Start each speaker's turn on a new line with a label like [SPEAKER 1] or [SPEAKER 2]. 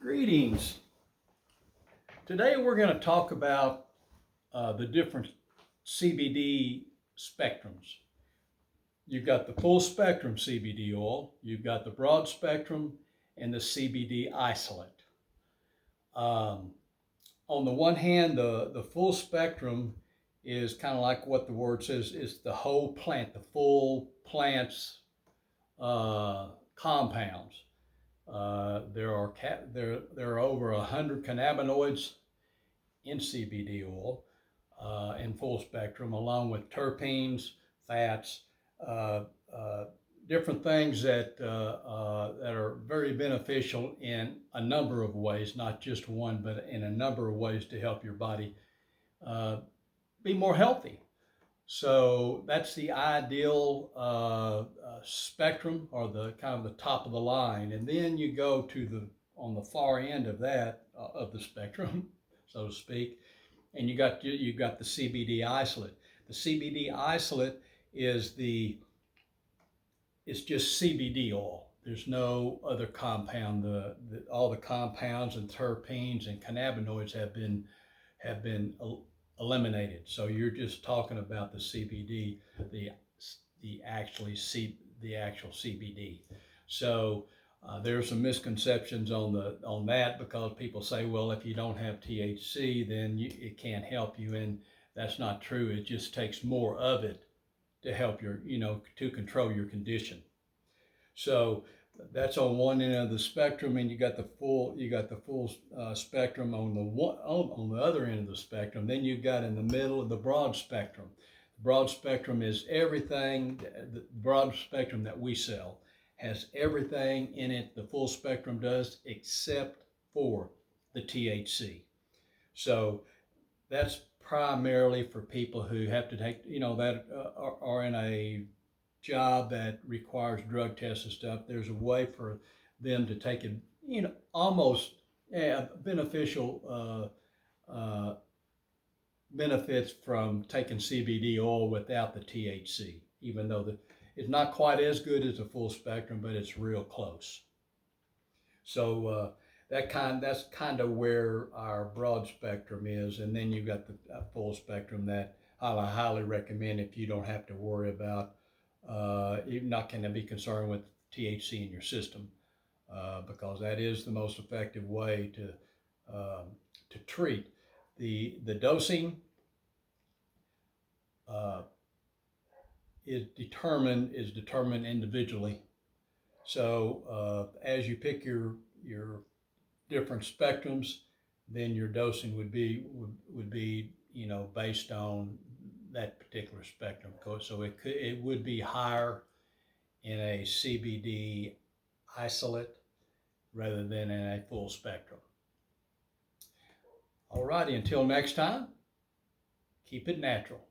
[SPEAKER 1] Greetings. Today we're going to talk about the different CBD spectrums. You've got the full spectrum CBD oil, you've got the broad spectrum, and the CBD isolate. On the one hand, the full spectrum is kind of like what the word says, is the whole plant, the full plant's compounds. There are over 100 cannabinoids in CBD oil in full spectrum, along with terpenes, fats, different things that are very beneficial in a number of ways, not just one, but in a number of ways to help your body be more healthy. So that's the ideal spectrum, or the kind of the top of the line. And then you go to on the far end of that, of the spectrum, so to speak, and you got the CBD isolate. The CBD isolate is it's just CBD oil. There's no other compound. All the compounds and terpenes and cannabinoids have been eliminated. So you're just talking about the CBD, the actual CBD. So there's some misconceptions on that, because people say, well, if you don't have THC, then it can't help you, and that's not true. It just takes more of it to help to control your condition. So that's on one end of the spectrum, and you got the full spectrum on the other end of the spectrum. Then you've got in the middle of the broad spectrum. The broad spectrum is everything. The broad spectrum that we sell has everything in it the full spectrum does, except for the THC. So that's primarily for people who have to take, that are in a job that requires drug tests and stuff. There's a way for them to take it, almost beneficial benefits from taking CBD oil without the THC, even though it's not quite as good as the full spectrum, but it's real close. So that's kind of where our broad spectrum is. And then you've got the full spectrum that I highly recommend if you don't have to worry about, you're not going to be concerned with THC in your system, because that is the most effective way to treat. The dosing is determined individually. So as you pick your different spectrums, then your dosing would be based on that particular spectrum. So it would be higher in a CBD isolate rather than in a full spectrum. Alrighty, until next time, keep it natural.